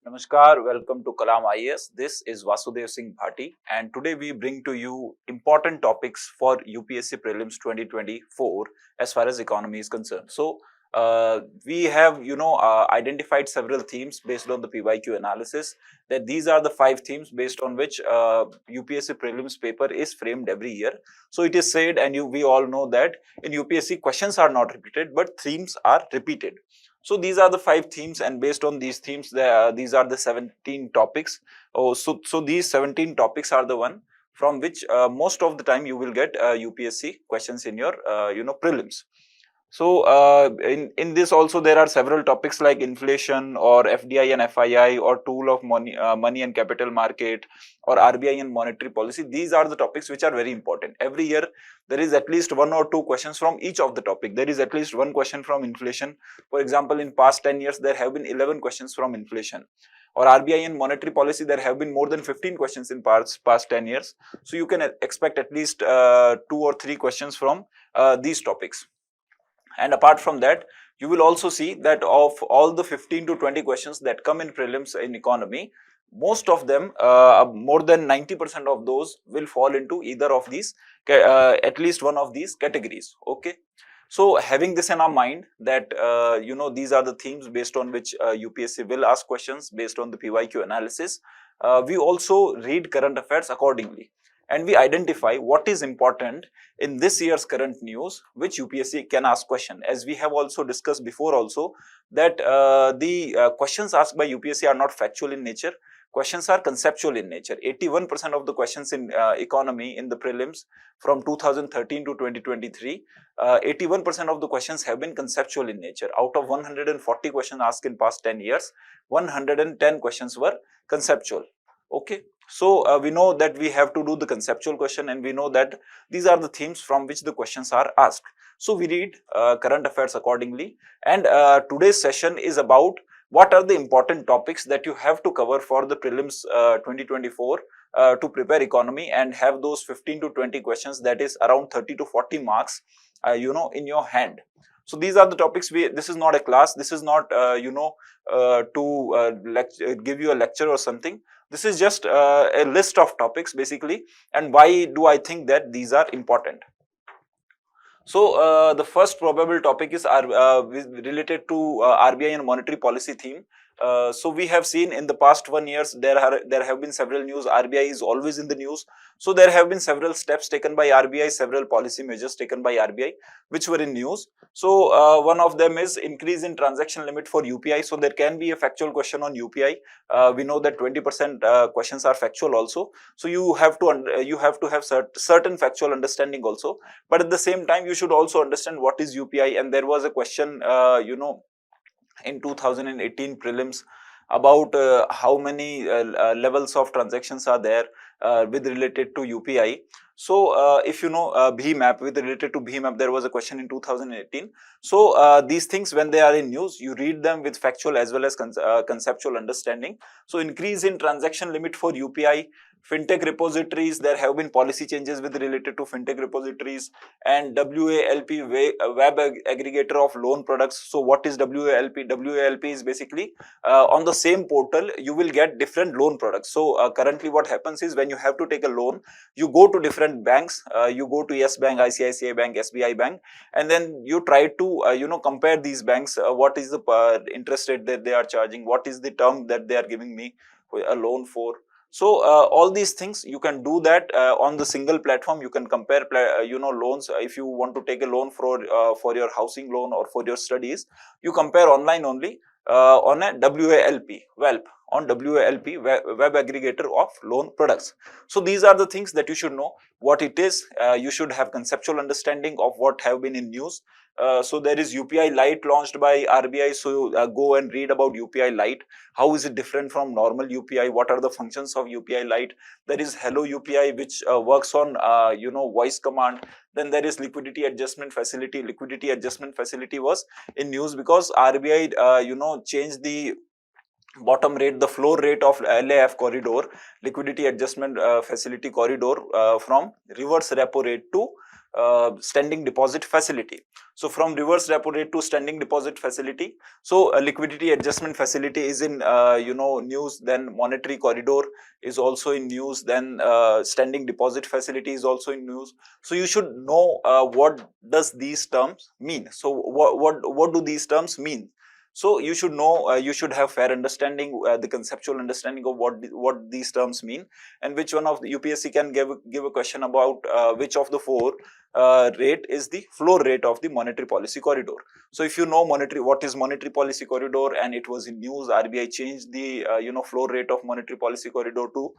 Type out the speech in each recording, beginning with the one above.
Namaskar, welcome to Kalam IAS. This is Vasudev Singh Bhati, and today we bring to you important topics for UPSC Prelims 2024 as far as economy is concerned. We have identified several themes based on the PYQ analysis. That these are the 5 themes based on which UPSC Prelims paper is framed every year. So it is said, and we all know that in UPSC questions are not repeated, but themes are repeated. So these are the 5 themes, and based on these themes, these are the 17 topics. So these 17 topics are the one from which most of the time you will get UPSC questions in your prelims. So in this also there are several topics like inflation or FDI and FII or tool of money and capital market or RBI and monetary policy. These are the topics which are very important. Every year there is at least 1 or 2 questions from each of the topic. There is at least 1 question from inflation. For example, in past 10 years there have been 11 questions from inflation. Or RBI and monetary policy, there have been more than 15 questions in past 10 years. So you can expect at least 2 or 3 questions from these topics. And apart from that, you will also see that of all the 15 to 20 questions that come in prelims in economy, most of them, more than 90% of those will fall into either of these, at least one of these categories. Okay. So having this in our mind that, these are the themes based on which UPSC will ask questions based on the PYQ analysis, we also read current affairs accordingly. And we identify what is important in this year's current news, which UPSC can ask question. As we have also discussed before also, that the questions asked by UPSC are not factual in nature. Questions are conceptual in nature. 81% of the questions in economy in the prelims from 2013 to 2023, 81% of the questions have been conceptual in nature. Out of 140 questions asked in past 10 years, 110 questions were conceptual. Okay. So we know that we have to do the conceptual question, and we know that these are the themes from which the questions are asked. So we read current affairs accordingly, and today's session is about what are the important topics that you have to cover for the prelims 2024 to prepare economy and have those 15 to 20 questions, that is around 30 to 40 marks, in your hand. So these are the topics. This is not a class. This is not to give you a lecture or something. This is just a list of topics basically. And why do I think that these are important? So the first probable topic is related to RBI and monetary policy theme. So we have seen in the past 1 year there have been several news. RBI is always in the news. So there have been several steps taken by RBI, several policy measures taken by RBI which were in news. So one of them is increase in transaction limit for UPI. So there can be a factual question on UPI. We know that 20% questions are factual also. So you have to have certain factual understanding also. But at the same time, you should also understand what is UPI. And there was a question, in 2018 prelims about how many levels of transactions are there with related to UPI. So if you know BHIMAP, with related to BHIMAP, there was a question in 2018. So these things, when they are in news, you read them with factual as well as conceptual understanding. So increase in transaction limit for UPI, fintech repositories, there have been policy changes with related to fintech repositories, and WALP, web aggregator of loan products. So what is WALP? WALP is basically on the same portal you will get different loan products. So currently what happens is, when you have to take a loan, you go to different banks, you go to Yes Bank, ICICI Bank, SBI Bank, and then you try to compare these banks. What is the interest rate that they are charging? What is the term that they are giving me a loan for? So all these things you can do that on the single platform. You can compare loans. If you want to take a loan for your housing loan or for your studies, you compare online only on a WALP, on WALP, web aggregator of loan products. So these are the things that you should know what it is. You should have conceptual understanding of what have been in news. So there is UPI Lite launched by RBI. So go and read about UPI Lite. How is it different from normal UPI? What are the functions of UPI Lite? There is Hello UPI, which works on voice command. Then there is liquidity adjustment facility. Liquidity adjustment facility was in news because RBI changed the bottom rate, the floor rate of LAF corridor, liquidity adjustment facility corridor, from reverse repo rate to standing deposit facility. So from reverse repo rate to standing deposit facility. So a liquidity adjustment facility is in news. Then monetary corridor is also in news. Then standing deposit facility is also in news. So you should know what does these terms mean. So what do these terms mean? So you should know, you should have fair understanding, the conceptual understanding of what these terms mean, and which one of the UPSC can give a question about which of the four rate is the floor rate of the monetary policy corridor. So if you know what is monetary policy corridor, and it was in news, RBI changed the floor rate of monetary policy corridor to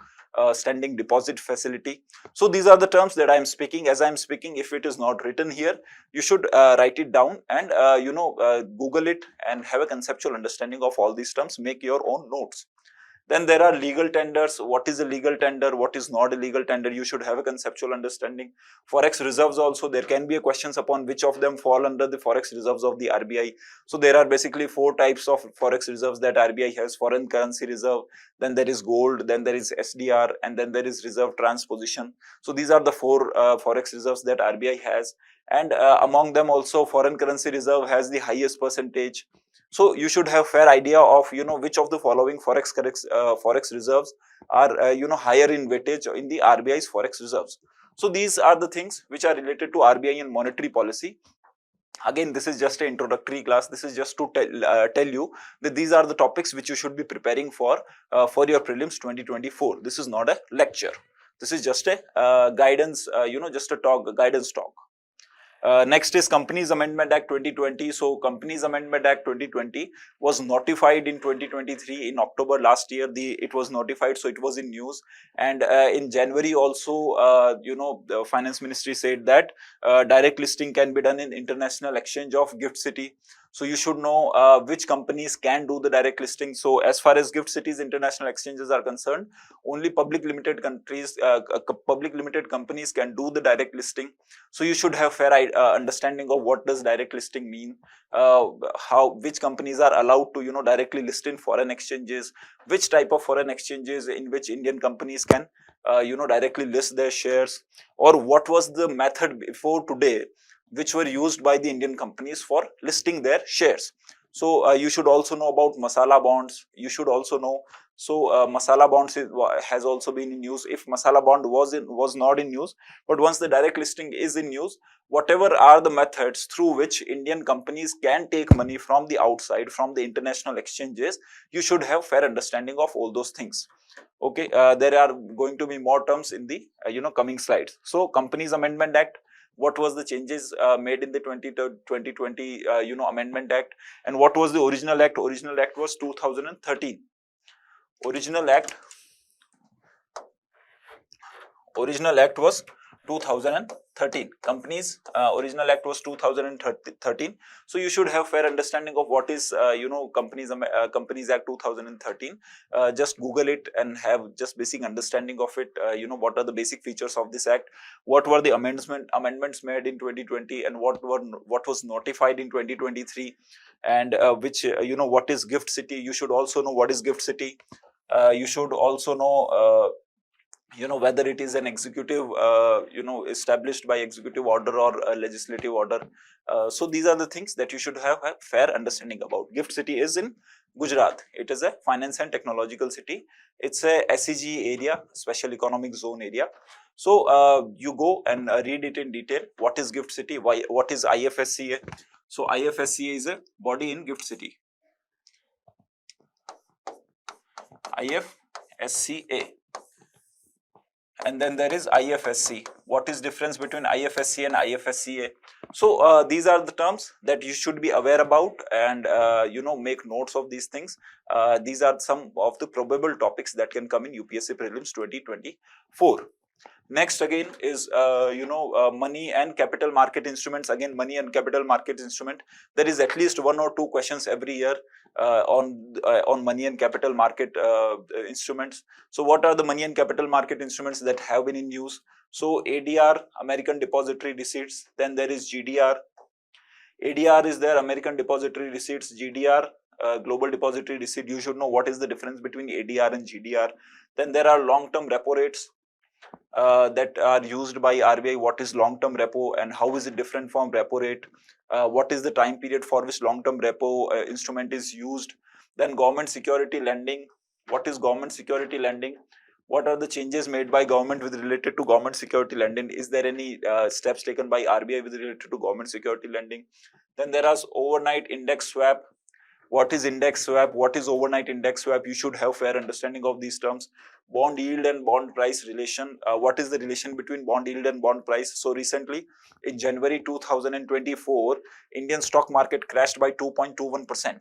standing deposit facility. So these are the terms that I am speaking. As I am speaking, if it is not written here, you should write it down and Google it and have a conceptual understanding of all these terms. Make your own notes. Then there are legal tenders. What is a legal tender? What is not a legal tender? You should have a conceptual understanding. Forex reserves also, there can be a questions upon which of them fall under the forex reserves of the RBI. So there are basically 4 types of forex reserves that RBI has: foreign currency reserve, then there is gold, then there is SDR, and then there is reserve transposition. So these are the 4 forex reserves that RBI has, and among them also foreign currency reserve has the highest percentage. So you should have fair idea of which of the following forex reserves are higher in weightage in the RBI's forex reserves. So these are the things which are related to RBI and monetary policy. Again, this is just an introductory class. This is just to tell you that these are the topics which you should be preparing for your prelims 2024. This is not a lecture. This is just a guidance, just a guidance talk. Next is Companies Amendment Act 2020. So Companies Amendment Act 2020 was notified in 2023 in October last year. It was notified, so it was in news. And in January also, the Finance Ministry said that direct listing can be done in international exchange of GIFT City. So you should know which companies can do the direct listing. So as far as GIFT Cities international exchanges are concerned, only public limited companies can do the direct listing. So you should have fair understanding of what does direct listing mean, which companies are allowed to directly list in foreign exchanges, which type of foreign exchanges in which Indian companies can directly list their shares, or what was the method before today which were used by the Indian companies for listing their shares. So you should also know about masala bonds. You should also know. So masala bonds has also been in news. If masala bond was not in news, but once the direct listing is in news, whatever are the methods through which Indian companies can take money from the outside, from the international exchanges, you should have fair understanding of all those things. Okay, there are going to be more terms in the coming slides. So Companies Amendment Act. What was the changes made in the 2020 Amendment Act, and what was the original act? Original act was 2013. Original act was 2013. Companies original act was 2013. So you should have fair understanding of what is Companies Act 2013. Just Google it and have just basic understanding of it. What are the basic features of this act, what were the amendments made in 2020, and what was notified in 2023, and which what is GIFT City. You should also know what is GIFT City. You should also know whether it is an executive established by executive order or a legislative order. So these are the things that you should have a fair understanding about. GIFT City is in Gujarat. It is a finance and technological city. It's a SEZ area, special economic zone area. So you go and read it in detail. What is GIFT City? What is IFSCA? So IFSCA is a body in GIFT City. IFSCA. And then there is IFSC. What is difference between IFSC and IFSCA? So these are the terms that you should be aware about, and make notes of these things. These are some of the probable topics that can come in UPSC Prelims 2024. Next again is money and capital market instruments. Again, money and capital market instrument. There is at least 1 or 2 questions every year on money and capital market instruments. So what are the money and capital market instruments that have been in use? So ADR, American Depository Receipts. Then there is GDR. ADR is there, American Depository Receipts. GDR, Global Depository Receipt. You should know what is the difference between ADR and GDR. Then there are long-term repo rates. that are used by RBI. What is long-term repo and how is it different from repo rate? What is the time period for which long-term repo instrument is used? Then government security lending. What is government security lending? What are the changes made by government with related to government security lending? Is there any steps taken by RBI with related to government security lending? Then there is overnight index swap. What is index swap? What is overnight index swap? You should have fair understanding of these terms. Bond yield and bond price relation. What is the relation between bond yield and bond price? So recently, in January 2024, Indian stock market crashed by 2.21%.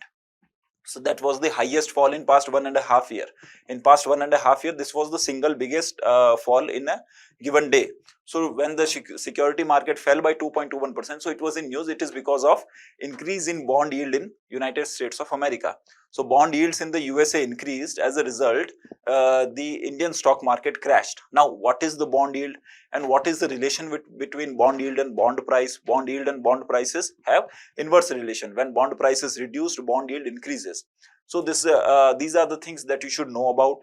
So that was the highest fall in past 1.5 year. In past 1.5 year, this was the single biggest fall in a given day. So when the security market fell by 2.21%, so it was in news. It is because of increase in bond yield in United States of America. So bond yields in the USA increased. As a result, the Indian stock market crashed. Now, what is the bond yield and what is the relation between bond yield and bond price? Bond yield and bond prices have inverse relation. When bond price is reduced, bond yield increases. So these are the things that you should know about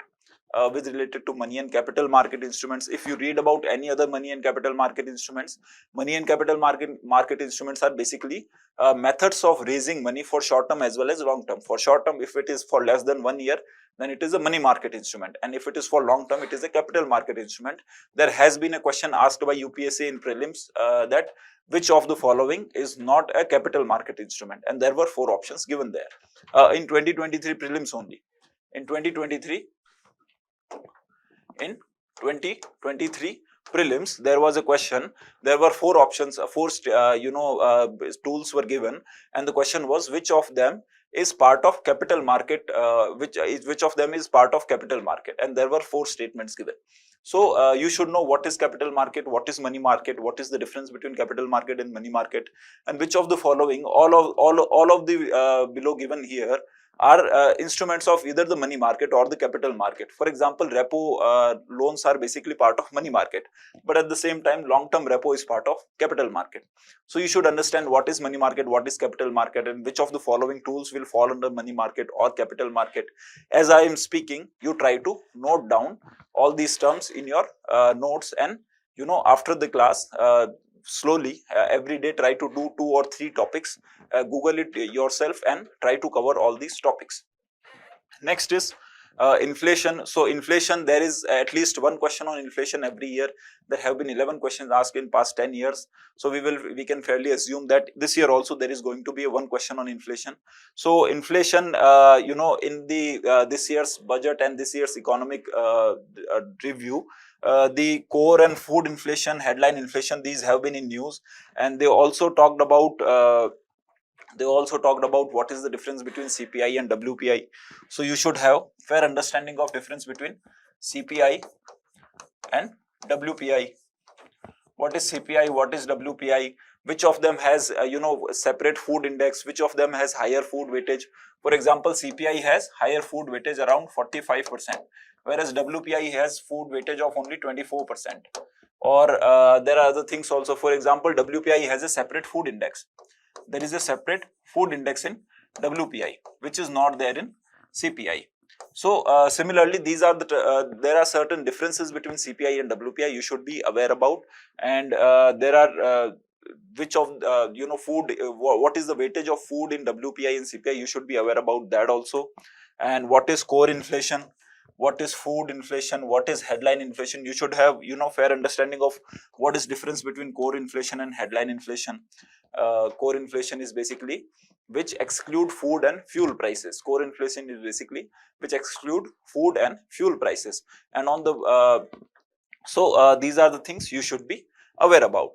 with related to money and capital market instruments. If you read about any other money and capital market instruments, money and capital market instruments are basically methods of raising money for short term as well as long term. For short term, if it is for less than 1 year, then it is a money market instrument, and if it is for long term, it is a capital market instrument. There has been a question asked by UPSC in prelims that which of the following is not a capital market instrument, and there were 4 options given there in 2023 prelims only. In 2023 prelims, there was a question. There were 4 options, 4 tools were given, and the question was which of them is part of capital market, which of them is part of capital market, and there were 4 statements given. So you should know what is capital market, what is money market, what is the difference between capital market and money market, and which of the following, all of the below given here are instruments of either the money market or the capital market. For example, repo loans are basically part of money market, but at the same time, long-term repo is part of capital market. So you should understand what is money market, what is capital market, and which of the following tools will fall under money market or capital market. As I am speaking, you try to note down all these terms in your notes, and after the class, slowly every day try to do 2 or 3 topics, Google it yourself and try to cover all these topics. Next is inflation. So inflation, there is at least 1 question on inflation every year. There have been 11 questions asked in past 10 years. So we can fairly assume that this year also there is going to be 1 question on inflation. So inflation, in the this year's budget and this year's economic review, the core and food inflation, headline inflation, these have been in news, and they also talked about what is the difference between CPI and WPI. So you should have fair understanding of difference between CPI and WPI. What is CPI? What is WPI? Which of them has separate food index? Which of them has higher food weightage? For example, CPI has higher food weightage around 45%, whereas WPI has food weightage of only 24%. Or there are other things also. For example, WPI has a separate food index. There is a separate food index in WPI, which is not there in CPI. So similarly, these are there are certain differences between CPI and WPI you should be aware about, and there are which of food, what is the weightage of food in WPI and CPI, you should be aware about that also. And what is core inflation, what is food inflation, what is headline inflation, you should have fair understanding of what is difference between core inflation and headline inflation. Core inflation is basically which exclude food and fuel prices. Core inflation is basically which exclude food and fuel prices. And on the these are the things you should be aware about.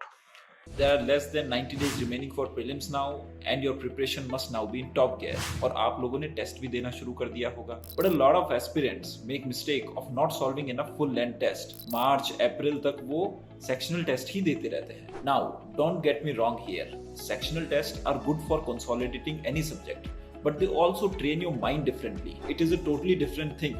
There are less than 90 days remaining for prelims now, and your preparation must now be in top gear. और आप लोगों ने test भी देना शुरू कर दिया होगा. But a lot of aspirants make mistake of not solving enough full length test. March, April तक वो sectional test ही देते रहते हैं. Now, don't get me wrong here. Sectional tests are good for consolidating any subject, but they also train your mind differently. It is a totally different thing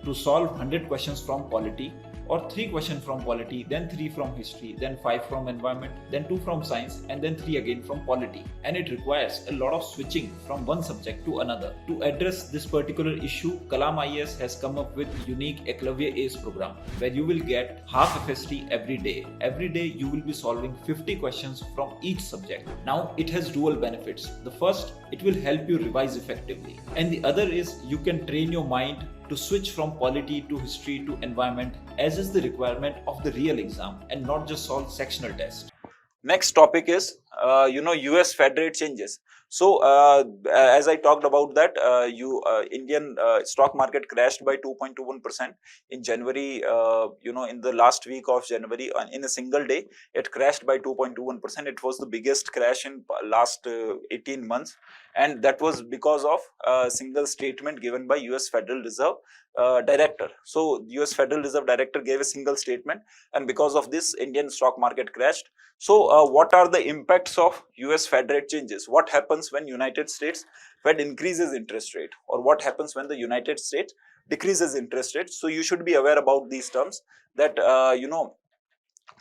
to solve 100 questions from polity or 3 questions from polity, then 3 from history, then 5 from environment, then 2 from science, and then 3 again from polity. And it requires a lot of switching from one subject to another. To address this particular issue, Kalam IAS has come up with unique EKLAVYA ACE program, where you will get half FST every day. Every day you will be solving 50 questions from each subject. Now it has dual benefits. The first, it will help you revise effectively, and the other is you can train your mind to switch from polity to history to environment, as is the requirement of the real exam, and not just solve sectional test. Next topic is US Fed rate changes. So as I talked about that, Indian stock market crashed by 2.21% in January. In the last week of January, in a single day, it crashed by 2.21%. It was the biggest crash in last 18 months, and that was because of a single statement given by US Federal Reserve Director. So US Federal Reserve Director gave a single statement, and because of this, Indian stock market crashed. So what are the impacts of US Fed rate changes? What happens when United States Fed increases interest rate, or what happens when the United States decreases interest rate? So you should be aware about these terms, that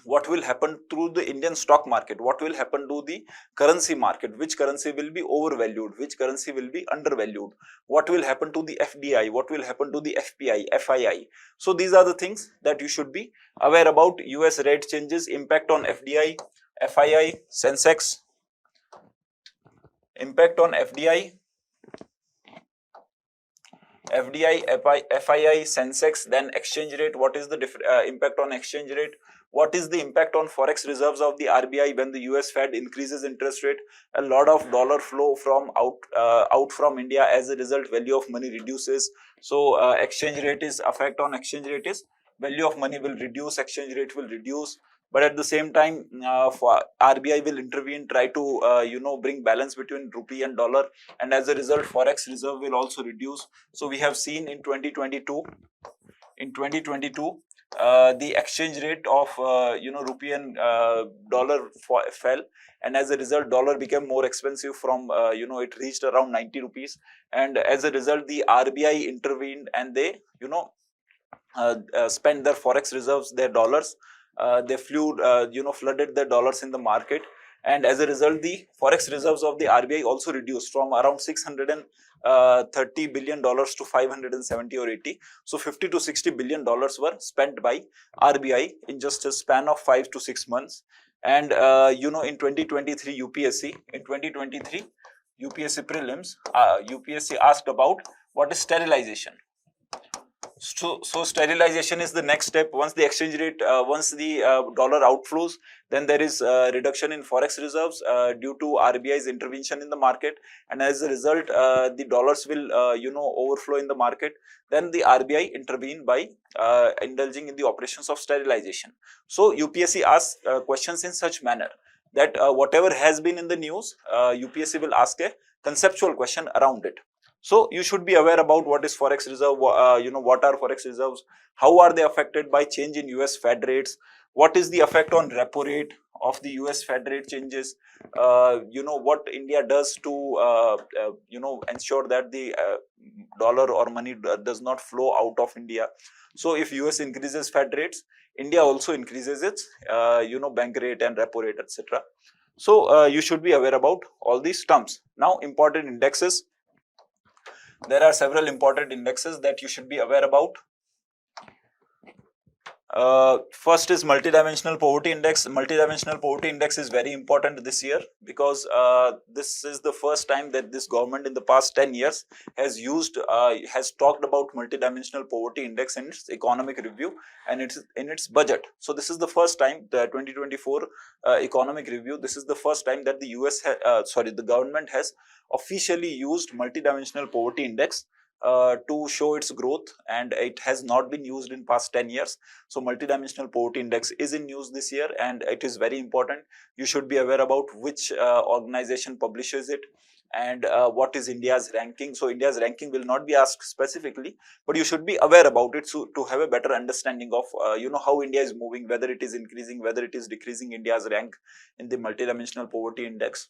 what will happen to the Indian stock market, what will happen to the currency market, which currency will be overvalued, which currency will be undervalued, what will happen to the FDI, what will happen to the FPI, FII. So these are the things that you should be aware about. US rate changes, impact on FDI, FII, Sensex, impact on FDI, FII, Sensex, then exchange rate. What is the impact on exchange rate? What is the impact on forex reserves of the RBI when the US Fed increases interest rate? A lot of dollar flow from out from India. As a result, value of money reduces. So exchange rate is effect on exchange rate is value of money will reduce, exchange rate will reduce. But at the same time, for RBI will intervene, try to bring balance between rupee and dollar, and as a result, forex reserve will also reduce. So we have seen in 2022, the exchange rate of rupee and dollar fell, and as a result, dollar became more expensive. From it reached around 90 rupees, and as a result, the RBI intervened, and they spent their forex reserves, their dollars. They flooded their dollars in the market, and as a result, the forex reserves of the RBI also reduced from around $630 billion to 570 or 80. So 50 to 60 billion dollars were spent by RBI in just a span of 5 to 6 months. And in 2023 UPSC, Prelims, UPSC asked about what is sterilization. So sterilization is the next step. Once the exchange rate, once the dollar outflows, then there is reduction in forex reserves due to RBI's intervention in the market, and as a result, the dollars will overflow in the market. Then the RBI intervene by indulging in the operations of sterilization. So UPSC asks questions in such manner that whatever has been in the news, UPSC will ask a conceptual question around it. So you should be aware about what is forex reserve, what are forex reserves, how are they affected by change in US Fed rates, what is the effect on repo rate of the US Fed rate changes, what India does to ensure that the dollar or money does not flow out of India. So if US increases Fed rates, India also increases its bank rate and repo rate, etc. So you should be aware about all these terms. Now, important indexes. There are several important indexes that you should be aware about. First is multidimensional poverty index. Multidimensional poverty index is very important this year because this is the first time that this government in the past 10 years has talked about multidimensional poverty index in its economic review and in its budget. So this is the first time, the 2024 economic review, this is the first time that the government has officially used multidimensional poverty index to show its growth, and it has not been used in past 10 years. So multidimensional poverty index is in use this year, and it is very important. You should be aware about which organization publishes it and what is India's ranking. So India's ranking will not be asked specifically, but you should be aware about it to have a better understanding of how India is moving, whether it is increasing, whether it is decreasing India's rank in the multidimensional poverty index.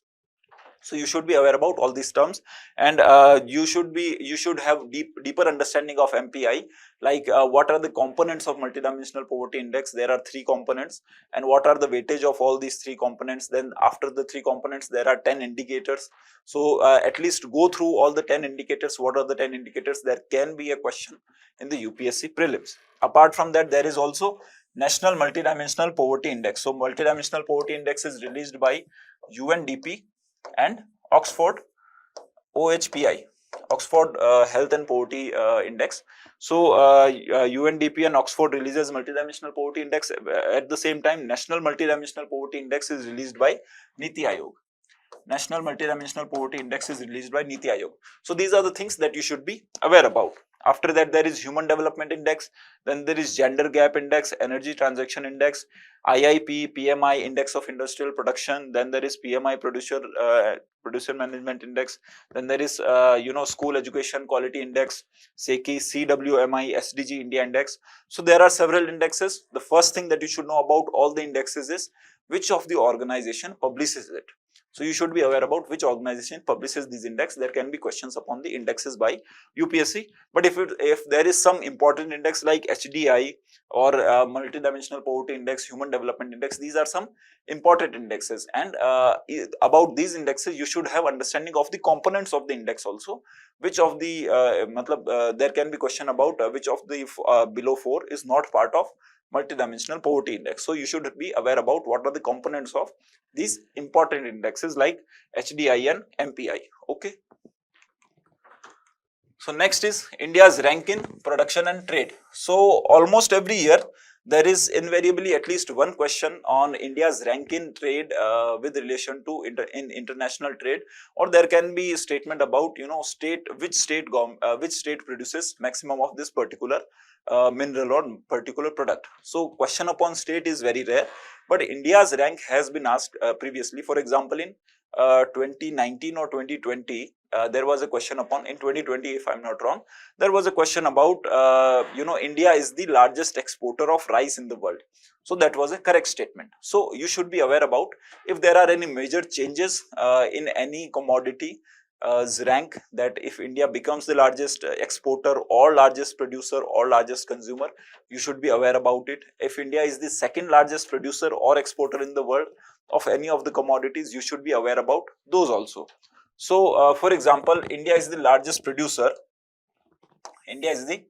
So you should be aware about all these terms, and you should have deeper understanding of MPI, like what are the components of multidimensional poverty index. There are 3 components, and what are the weightage of all these 3 components. Then after the 3 components there are 10 indicators. So at least go through all the 10 indicators. What are the 10 indicators? There can be a question in the UPSC prelims. Apart from that, there is also National Multidimensional Poverty Index. So Multidimensional Poverty Index is released by UNDP and Oxford OHPI, Oxford Health and Poverty Index. So UNDP and Oxford releases multidimensional poverty index. At the same time, National Multidimensional Poverty Index is released by Niti Aayog. National Multidimensional Poverty Index is released by Niti Aayog. So these are the things that you should be aware about. After that, there is Human Development Index, then there is Gender Gap Index, Energy Transaction Index, IIP, PMI, Index of Industrial Production, then there is PMI Producer Management Index, then there is School Education Quality Index, SECI, CWMI, SDG India Index. So there are several indexes. The first thing that you should know about all the indexes is which of the organization publishes it. So you should be aware about which organization publishes these index. There can be questions upon the indexes by UPSC. But if there is some important index like HDI or Multidimensional Poverty Index, Human Development Index, these are some important indexes. And about these indexes, you should have understanding of the components of the index also. Which of the there can be question about which of the below 4 is not part of Multidimensional Poverty Index. So you should be aware about what are the components of these important indexes like HDI and MPI. Okay. So next is India's rank in production and trade. So almost every year there is invariably at least one question on India's rank in trade with relation to international trade, or there can be a statement about which state produces maximum of this particular mineral or particular product. So question upon state is very rare, but India's rank has been asked previously. For example, in 2019 or 2020, there was a question upon, in 2020 if I'm not wrong, there was a question about India is the largest exporter of rice in the world. So that was a correct statement. So you should be aware about if there are any major changes in any commodity rank, that if India becomes the largest exporter or largest producer or largest consumer, you should be aware about it. If India is the second largest producer or exporter in the world of any of the commodities, you should be aware about those also. So for example, India is the largest producer. India is the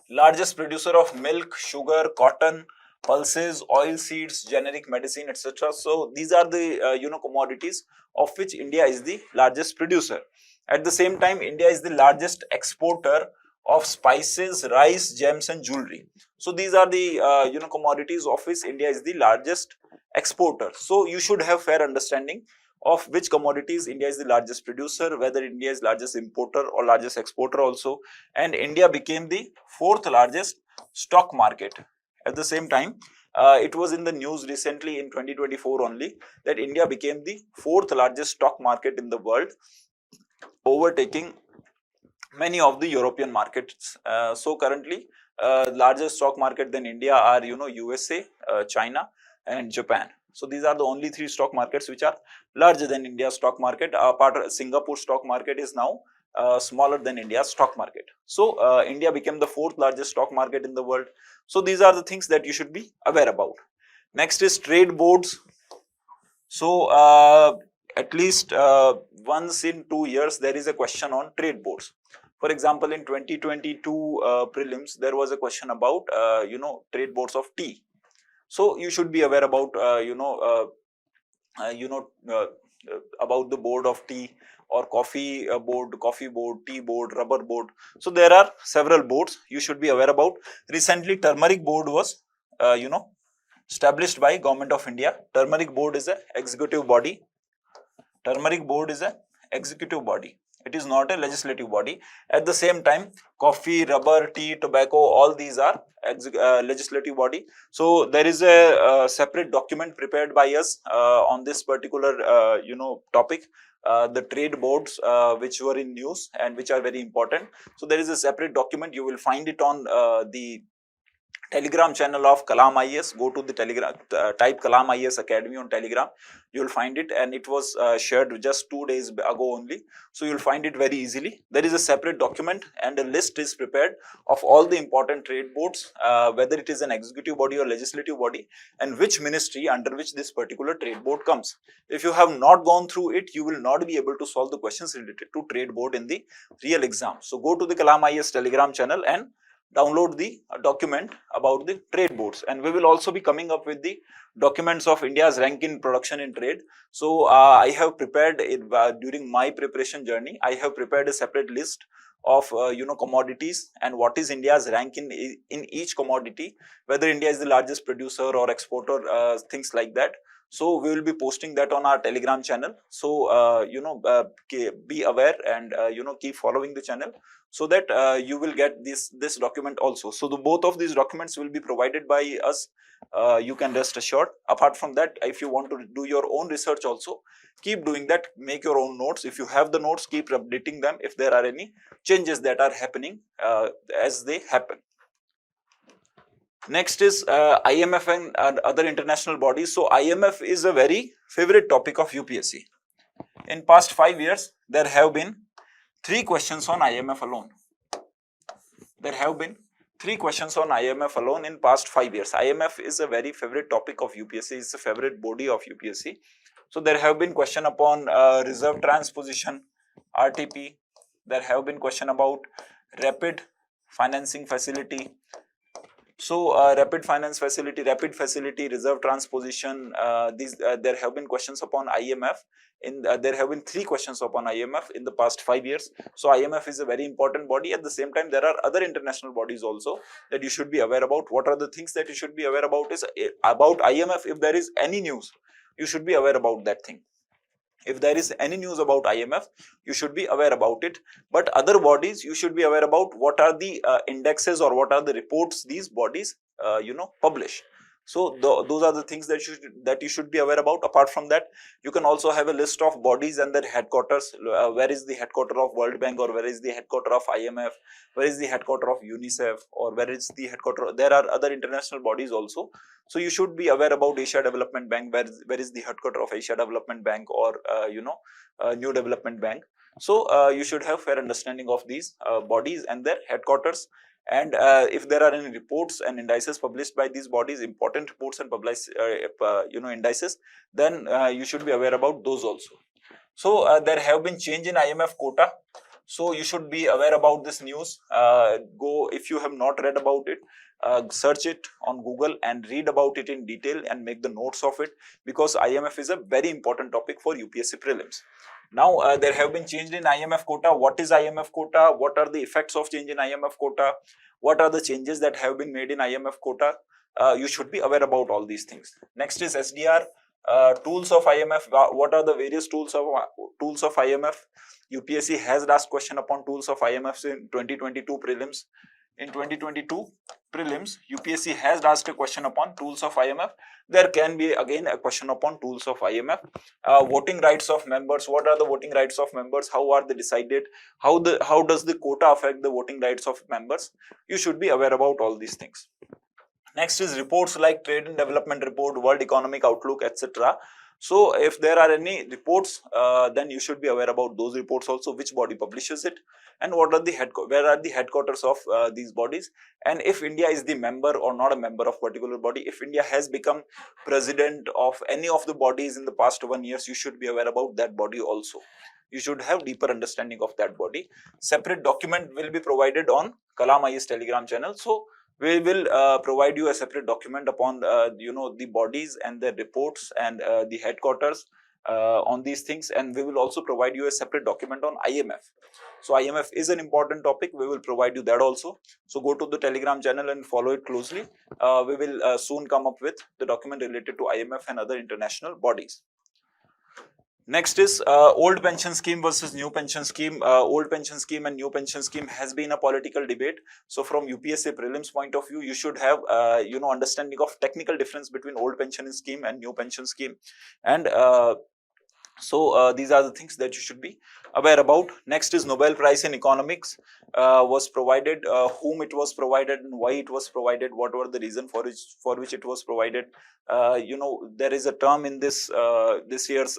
largest producer of milk, sugar, cotton, pulses, oil seeds, generic medicine, etc. So these are the commodities of which India is the largest producer. At the same time, India is the largest exporter of spices, rice, gems and jewelry. So these are the commodities of which India is the largest exporter. So you should have fair understanding of which commodities India is the largest producer, whether India is largest importer or largest exporter also. And India became the 4th largest stock market. At the same time, it was in the news recently in 2024 only that India became the 4th largest stock market in the world, overtaking many of the European markets. So currently, largest stock market than India are USA, China and Japan. So these are the only 3 stock markets which are larger than India's stock market. Singapore stock market is now smaller than India's stock market. So India became the 4th largest stock market in the world. So these are the things that you should be aware about. Next is trade boards. So at least once in 2 years there is a question on trade boards. For example, in 2022 prelims, there was a question about trade boards of tea. So you should be aware about about the board of tea or coffee board, tea board, rubber board. So there are several boards you should be aware about. Recently, turmeric board was established by Government of India. Turmeric board is an executive body. Turmeric board is an executive body. It is not a legislative body. At the same time, coffee, rubber, tea, tobacco, all these are legislative body. So there is a separate document prepared by us on this particular topic. The trade boards which were in news and which are very important. So there is a separate document. You will find it on the Telegram channel of Kalam IAS. Go to the Telegram, type Kalam IAS Academy on Telegram. You will find it, and it was shared just 2 days ago only. So you will find it very easily. There is a separate document and a list is prepared of all the important trade boards, whether it is an executive body or legislative body, and which ministry under which this particular trade board comes. If you have not gone through it, you will not be able to solve the questions related to trade board in the real exam. So go to the Kalam IAS Telegram channel and download the document about the trade boards, and we will also be coming up with the documents of India's rank in production in trade. So I have prepared it during my preparation journey. I have prepared a separate list of commodities and what is India's rank in each commodity, whether India is the largest producer or exporter, things like that. So we will be posting that on our Telegram channel. So be aware and keep following the channel, so that you will get this document also. So both of these documents will be provided by us. You can rest assured. Apart from that, if you want to do your own research also, keep doing that. Make your own notes. If you have the notes, keep updating them if there are any changes that are happening as they happen. Next is IMF and other international bodies. So IMF is a very favorite topic of UPSC. In past 5 years, there have been 3 questions on IMF alone. There have been 3 questions on IMF alone in past 5 years. IMF is a very favorite topic of UPSC. It's a favorite body of UPSC. So there have been question upon reserve transposition, RTP. There have been question about rapid financing facility. So rapid finance facility, rapid facility, reserve transposition, there have been questions upon IMF. There have been 3 questions upon IMF in the past 5 years. So IMF is a very important body. At the same time, there are other international bodies also that you should be aware about. What are the things that you should be aware about is about IMF. If there is any news, you should be aware about that thing. If there is any news about IMF, you should be aware about it. But other bodies, you should be aware about what are the indexes or what are the reports these bodies publish. So those are the things that you should be aware about. Apart from that, you can also have a list of bodies and their headquarters. Where is the headquarter of World Bank, or where is the headquarter of IMF? Where is the headquarter of UNICEF, or where is the headquarter? There are other international bodies also. So you should be aware about Asia Development Bank. Where is the headquarter of Asia Development Bank, or New Development Bank? So you should have fair understanding of these bodies and their headquarters. And if there are any reports and indices published by these bodies, important reports and published indices, then you should be aware about those also. So there have been change in IMF quota. So you should be aware about this news. Go, if you have not read about it, search it on Google and read about it in detail and make the notes of it, because IMF is a very important topic for UPSC Prelims. Now there have been changed in IMF quota. What is IMF quota? What are the effects of change in IMF quota? What are the changes that have been made in IMF quota? You should be aware about all these things. Next is SDR. Tools of IMF. What are the various tools of IMF? UPSC has asked question upon tools of IMF in 2022 prelims. In 2022 prelims, UPSC has asked a question upon tools of IMF. There can be again a question upon tools of IMF. Voting rights of members. What are the voting rights of members? How are they decided? How does the quota affect the voting rights of members? You should be aware about all these things. Next is reports like Trade and Development Report, World Economic Outlook, etc. So if there are any reports, then you should be aware about those reports also, which body publishes it, and where are the headquarters of these bodies, and if India is the member or not a member of particular body. If India has become president of any of the bodies in the past 1 year, you should be aware about that body also. You should have deeper understanding of that body. Separate document will be provided on Kalam IAS Telegram channel. So we will provide you a separate document upon the bodies and their reports and the headquarters on these things, and we will also provide you a separate document on IMF. So IMF is an important topic. We will provide you that also. So go to the Telegram channel and follow it closely. We will soon come up with the document related to IMF and other international bodies. Next is old pension scheme versus new pension scheme. Old pension scheme and new pension scheme has been a political debate. So from UPSC prelims point of view, you should have understanding of technical difference between old pension scheme and new pension scheme. And So these are the things that you should be aware about. Next is Nobel Prize in Economics was provided, whom it was provided and why it was provided, what were the reason for which it was provided. There is a term in this year's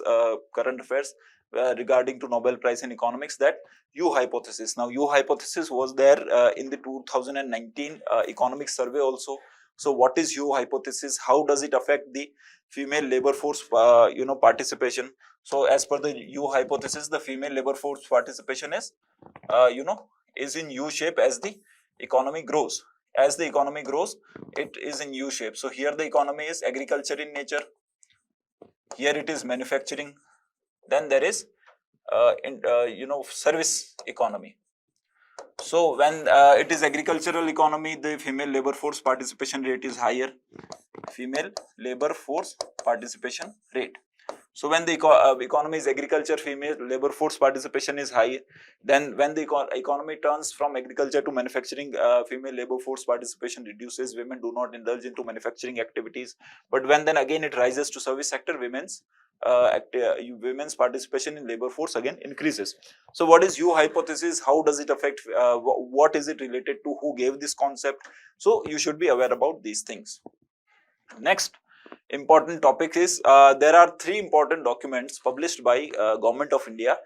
current affairs regarding to Nobel Prize in Economics, that U hypothesis. Now U hypothesis was there in the 2019 economic survey also. So what is U hypothesis? How does it affect the female labor force participation? So as per the U hypothesis, the female labor force participation is in U shape as the economy grows. As the economy grows, it is in U shape. So here the economy is agriculture in nature. Here it is manufacturing. Then there is service economy. So when it is agricultural economy, the female labor force participation rate is higher. Female labor force participation rate. So when the economy is agriculture, female labor force participation is high. Then when the economy turns from agriculture to manufacturing, female labor force participation reduces. Women do not indulge into manufacturing activities. But when then again it rises to service sector, women's participation in labor force again increases. So what is U hypothesis? How does it affect? What is it related to? Who gave this concept? So you should be aware about these things. Next important topic is there are 3 important documents published by Government of India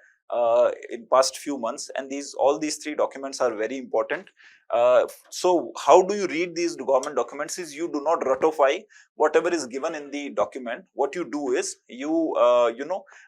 in past few months, and all these 3 documents are very important. So how do you read these government documents? Is you do not ratify whatever is given in the document. What you do is you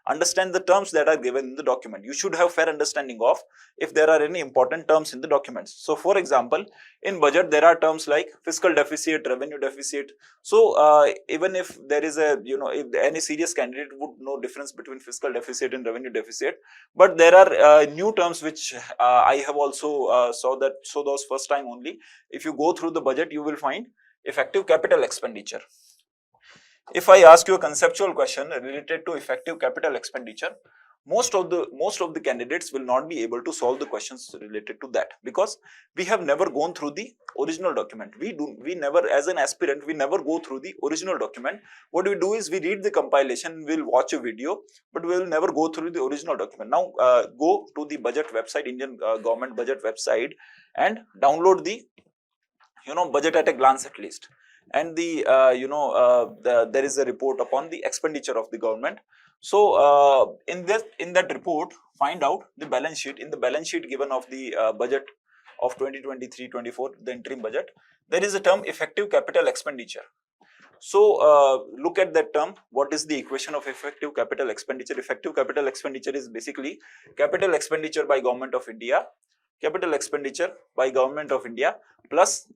understand the terms that are given in the document. You should have fair understanding of if there are any important terms in the documents. So for example, in budget there are terms like fiscal deficit, revenue deficit. So even if there is if any serious candidate would know difference between fiscal deficit and revenue deficit, but there are new terms which I have also saw those first time only. If you go through the budget, you will find effective capital expenditure. If I ask you a conceptual question related to effective capital expenditure, most of the candidates will not be able to solve the questions related to that, because we have never gone through the original document. We never, as an aspirant, we never go through the original document. What we do is we read the compilation, we'll watch a video, but we will never go through the original document. Now go to the budget website, Indian government budget website, and download the budget at a glance at least. And there is a report upon the expenditure of the government. So in that report, find out the balance sheet. In the balance sheet given of the budget of 2023-24, the interim budget, there is a term effective capital expenditure. So look at that term. What is the equation of effective capital expenditure? Effective capital expenditure is basically capital expenditure by Government of India. Capital expenditure by Government of India plus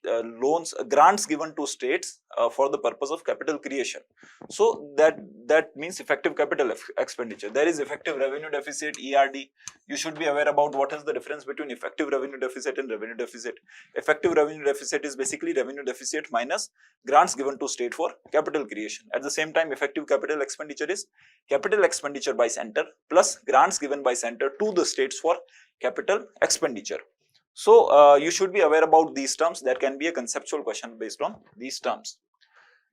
loans, grants given to states for the purpose of capital creation. So that means effective capital expenditure. There is effective revenue deficit, ERD. You should be aware about what is the difference between effective revenue deficit and revenue deficit. Effective revenue deficit is basically revenue deficit minus grants given to state for capital creation. At the same time, effective capital expenditure is capital expenditure by center plus grants given by center to the states for capital expenditure. So you should be aware about these terms. There can be a conceptual question based on these terms.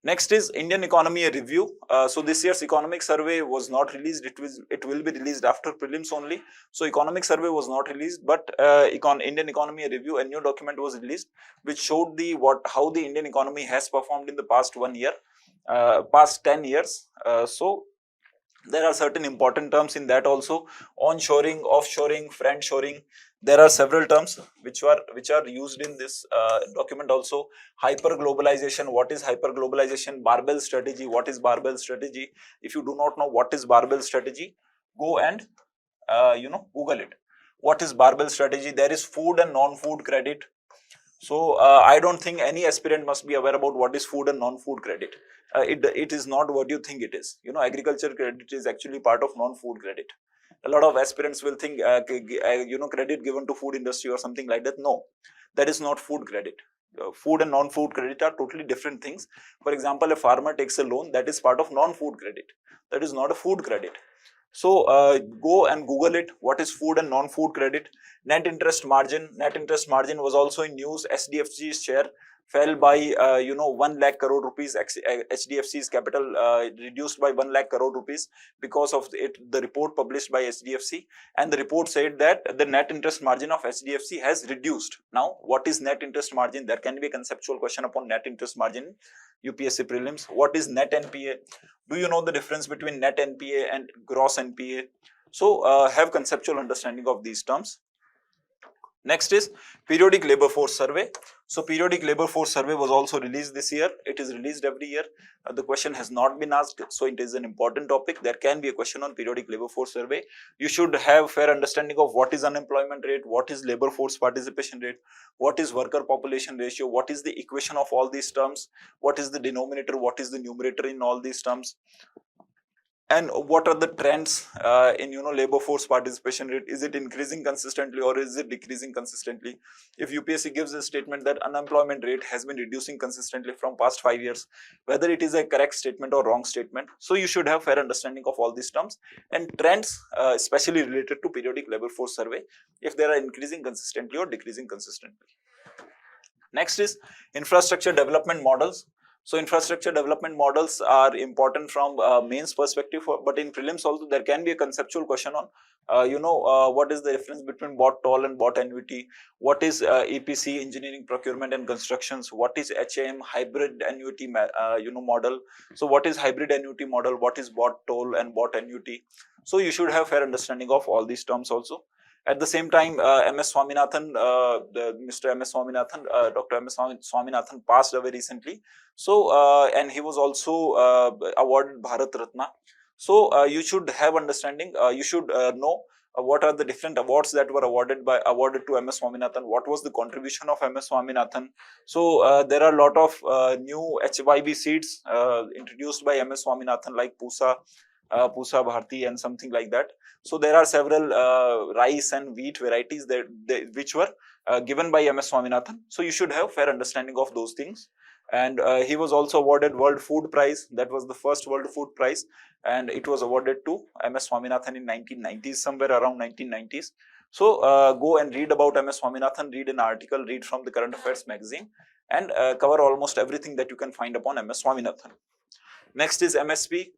Next is Indian economy a review. So this year's economic survey was not released. It will be released after prelims only. So economic survey was not released, but Indian economy a review, a new document was released which showed how the Indian economy has performed in the past 1 year, past 10 years. So there are certain important terms in that also: onshoring, offshoring, friendshoring. There are several terms which are used in this document also. Hyper globalization. What is hyper globalization? Barbell strategy. What is barbell strategy? If you do not know what is barbell strategy, go and Google it. What is barbell strategy? There is food and non-food credit. So I don't think any aspirant must be aware about what is food and non-food credit. It is not what you think it is. Agriculture credit is actually part of non-food credit. A lot of aspirants will think credit given to food industry or something like that. No, that is not food credit. Food and non-food credit are totally different things. For example, a farmer takes a loan, that is part of non-food credit. That is not a food credit. So go and Google it. What is food and non-food credit? Net interest margin. Net interest margin was also in news. SDFG's share fell by 1 lakh crore rupees. HDFC's capital reduced by 1 lakh crore rupees because of the report published by HDFC, and the report said that the net interest margin of HDFC has reduced. Now, what is net interest margin? There can be a conceptual question upon net interest margin, UPSC prelims. What is net NPA? Do you know the difference between net NPA and gross NPA? So have conceptual understanding of these terms. Next is periodic labor force survey. So periodic labor force survey was also released this year. It is released every year. The question has not been asked, so it is an important topic. There can be a question on periodic labor force survey. You should have fair understanding of what is unemployment rate, what is labor force participation rate, what is worker population ratio, what is the equation of all these terms, what is the denominator, what is the numerator in all these terms, and what are the trends in labor force participation rate. Is it increasing consistently or is it decreasing consistently? If UPSC gives a statement that unemployment rate has been reducing consistently from past 5 years, whether it is a correct statement or wrong statement. So you should have fair understanding of all these terms and trends, especially related to periodic labor force survey, if they are increasing consistently or decreasing consistently. Next is infrastructure development models. So infrastructure development models are important from mains perspective, but in prelims also there can be a conceptual question on what is the difference between BOT toll and BOT annuity, what is EPC, engineering procurement and constructions, what is HAM, hybrid annuity model. So what is hybrid annuity model, what is BOT toll and BOT annuity. So you should have fair understanding of all these terms also. At the same time, MS Swaminathan, Mr. MS Swaminathan, Dr. MS Swaminathan passed away recently. So, and he was also awarded Bharat Ratna. So, you should have understanding, you should know what are the different awards that were awarded to MS Swaminathan, what was the contribution of MS Swaminathan. So, there are a lot of new HYB seeds introduced by MS Swaminathan, like Pusa Bharti and something like that. So there are several rice and wheat varieties which were given by MS Swaminathan. So you should have fair understanding of those things. And he was also awarded World Food Prize. That was the first World Food Prize, and it was awarded to MS Swaminathan in 1990s, somewhere around 1990s. So go and read about MS Swaminathan, read an article, read from the Current Affairs magazine, and cover almost everything that you can find upon MS Swaminathan. Next is MSP.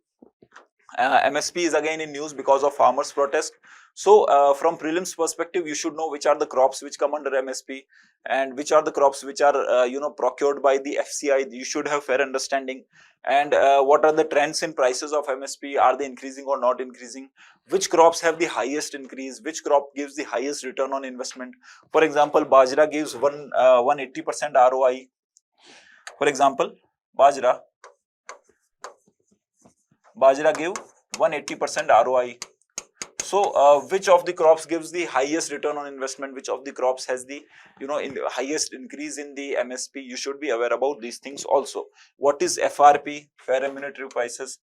MSP is again in news because of farmers' protest. So from prelims perspective, you should know which are the crops which come under MSP and which are the crops which are procured by the FCI. You should have fair understanding. And what are the trends in prices of MSP? Are they increasing or not increasing? Which crops have the highest increase? Which crop gives the highest return on investment? For example, Bajra gives 180% ROI. For example, Bajra give 180% ROI. So which of the crops gives the highest return on investment? Which of the crops has the highest increase in the MSP? You should be aware about these things also. What is FRP? Fair remunerative prices.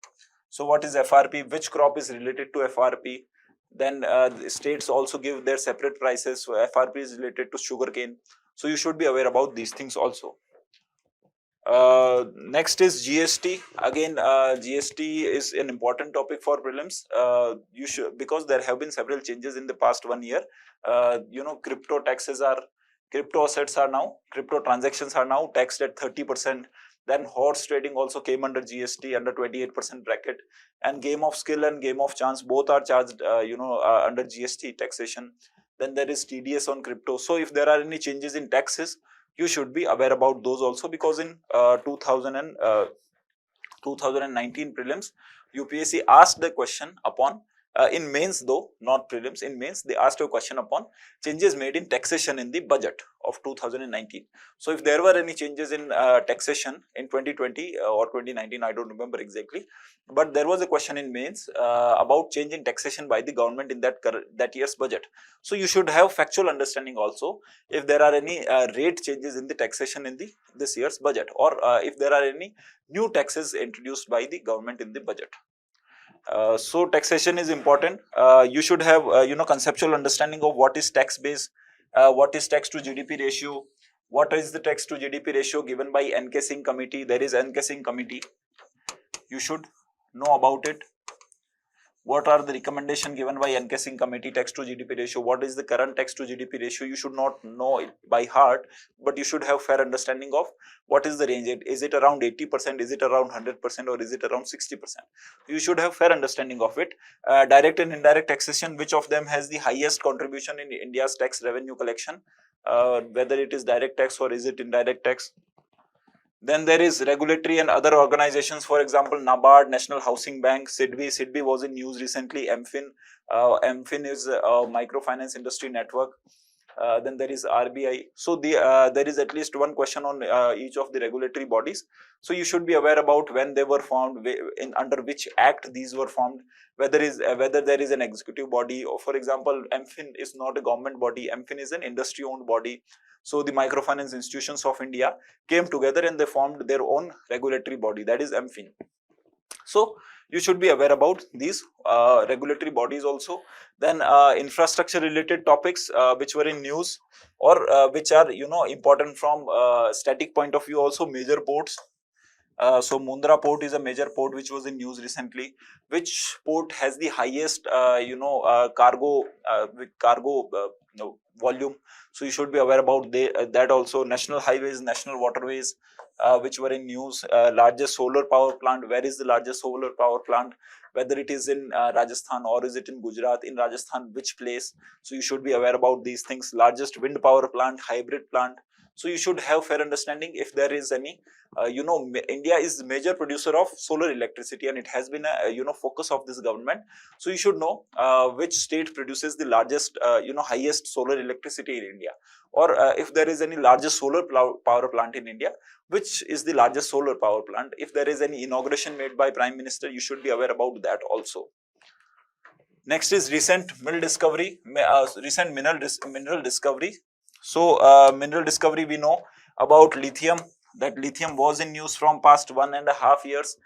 So what is FRP? Which crop is related to FRP? Then the states also give their separate prices. So FRP is related to sugarcane. So you should be aware about these things also. Next is GST. Again, GST is an important topic for prelims. You should, because there have been several changes in the past 1 year. Crypto assets are now, crypto transactions are now taxed at 30%. Then horse trading also came under GST under 28% bracket, and game of skill and game of chance both are charged under GST taxation. Then there is TDS on crypto. So if there are any changes in taxes, you should be aware about those also, because in 2019 prelims, UPSC asked the question upon in mains, though not prelims, in mains they asked a question upon changes made in taxation in the budget of 2019. So if there were any changes in taxation in 2020 or 2019, I don't remember exactly, but there was a question in mains about change in taxation by the government in that year's budget. So you should have factual understanding also if there are any rate changes in the taxation in this year's budget, or if there are any new taxes introduced by the government in the budget. So taxation is important. You should have conceptual understanding of what is tax base, what is tax to GDP ratio, what is the tax to GDP ratio given by NK Singh committee. There is NK Singh committee, you should know about it. What are the recommendation given by NK Singh committee? Text to GDP ratio. What is the current text to GDP ratio? You should not know it by heart, but you should have fair understanding of what is the range. Is it around 80%? Is it around 100%? Or is it around 60%? You should have fair understanding of it. Direct and indirect taxation, which of them has the highest contribution in India's tax revenue collection? Whether it is direct tax or is it indirect tax? Then there is regulatory and other organizations, for example, NABARD, National Housing Bank, SIDBI. SIDBI was in news recently. MFIN. MFIN is a microfinance industry network. Then there is RBI. So there is at least one question on each of the regulatory bodies. So you should be aware about when they were formed, under which act these were formed, whether there is an executive body, or for example, MFIN is not a government body. MFIN is an industry-owned body. So the microfinance institutions of India came together and they formed their own regulatory body, that is MFIN. So you should be aware about these regulatory bodies also. Then infrastructure related topics which were in news, or which are important from static point of view also. Major ports. So Mundra port is a major port which was in news recently. Which port has the highest cargo volume? So you should be aware about that also. National highways, national waterways, which were in news. Largest solar power plant. Where is the largest solar power plant? Whether it is in Rajasthan or is it in Gujarat? In Rajasthan, which place? So you should be aware about these things. Largest wind power plant, hybrid plant. So you should have fair understanding if there is any. India is the major producer of solar electricity, and it has been a focus of this government. So you should know which state produces the largest highest solar electricity in India, or if there is any largest solar power plant in India, which is the largest solar power plant. If there is any inauguration made by Prime Minister, you should be aware about that also. Next is recent mineral discovery. Mineral discovery. So mineral discovery, we know about lithium. That lithium was in news from past 1.5 years.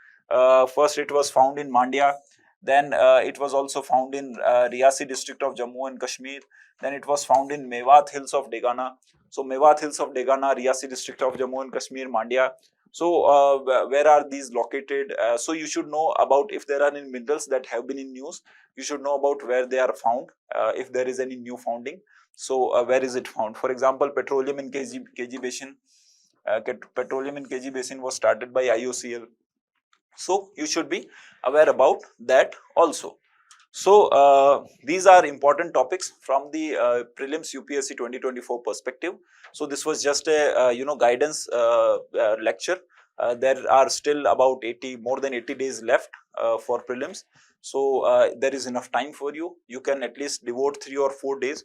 First it was found in Mandya, then it was also found in Riyasi district of Jammu and Kashmir, then it was found in Mewat Hills of Degana. So Mewat Hills of Degana, Riyasi district of Jammu and Kashmir, Mandya. So where are these located? So you should know about if there are any minerals that have been in news. You should know about where they are found, if there is any new founding. So where is it found? For example, petroleum in KG Basin. Petroleum in KG Basin was started by IOCL. So you should be aware about that also. So these are important topics from the prelims UPSC 2024 perspective. So this was just a guidance lecture. There are still about more than 80 days left for prelims. So there is enough time for you. You can at least devote 3 or 4 days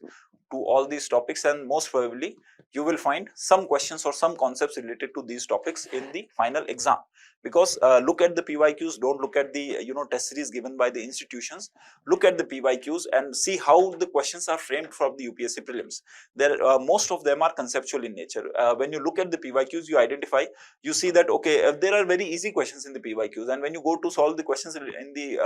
to all these topics, and most probably you will find some questions or some concepts related to these topics in the final exam. Because look at the PYQs, don't look at the test series given by the institutions. Look at the PYQs and see how the questions are framed from the UPSC prelims. Most of them are conceptual in nature. When you look at the PYQs, you see that okay, there are very easy questions in the PYQs, and when you go to solve the questions in the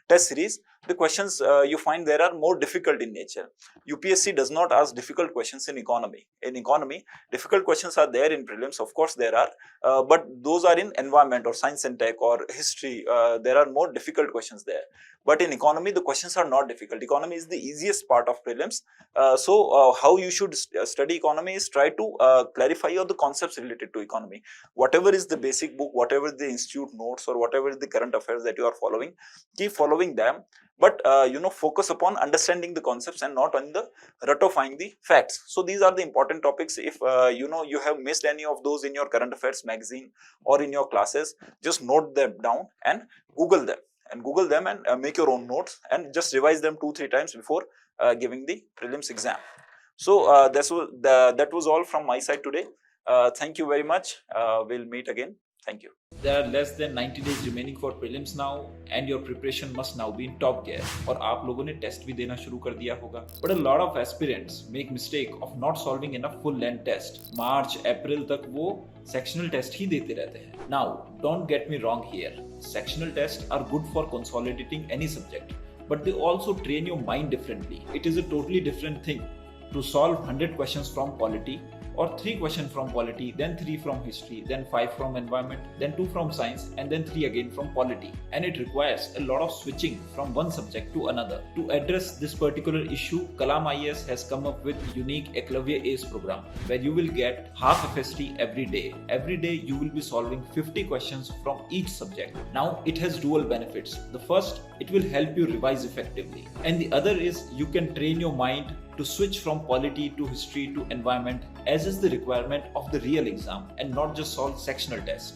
test series, the questions you find there are more difficult in nature. UPSC does not ask difficult questions in economy. In economy, difficult questions are there. In prelims, of course there are, but those are in environment or science and tech or history. There are more difficult questions there. But in economy, the questions are not difficult. Economy is the easiest part of prelims. So how you should study economy is try to clarify all the concepts related to economy. Whatever is the basic book, whatever the institute notes, or whatever is the current affairs that you are following, keep following them. But focus upon understanding the concepts and not on the ratifying the facts. So these are the important topics. If you have missed any of those in your current affairs magazine or in your classes, just note them down and Google them. And make your own notes and just revise them 2-3 times before giving the prelims exam. So that was all from my side today. Thank you very much. We'll meet again. Thank you. There are less than 90 days remaining for prelims now, and your preparation must now be in top gear. और आप लोगों ने test भी देना शुरू कर दिया होगा. But a lot of aspirants make mistake of not solving enough full length test. March, April तक वो sectional test ही देते रहते हैं. Now, don't get me wrong here. Sectional tests are good for consolidating any subject, but they also train your mind differently. It is a totally different thing to solve 100 questions from polity or 3 questions from polity, then 3 from history, then 5 from environment, then 2 from science, and then 3 again from polity. And it requires a lot of switching from one subject to another. To address this particular issue, Kalam IAS has come up with unique EKLAVYA ACE program, where you will get half FST every day. Every day you will be solving 50 questions from each subject. Now it has dual benefits. The first, it will help you revise effectively, and the other is you can train your mind to switch from polity to history to environment, as is the requirement of the real exam, and not just solve sectional test.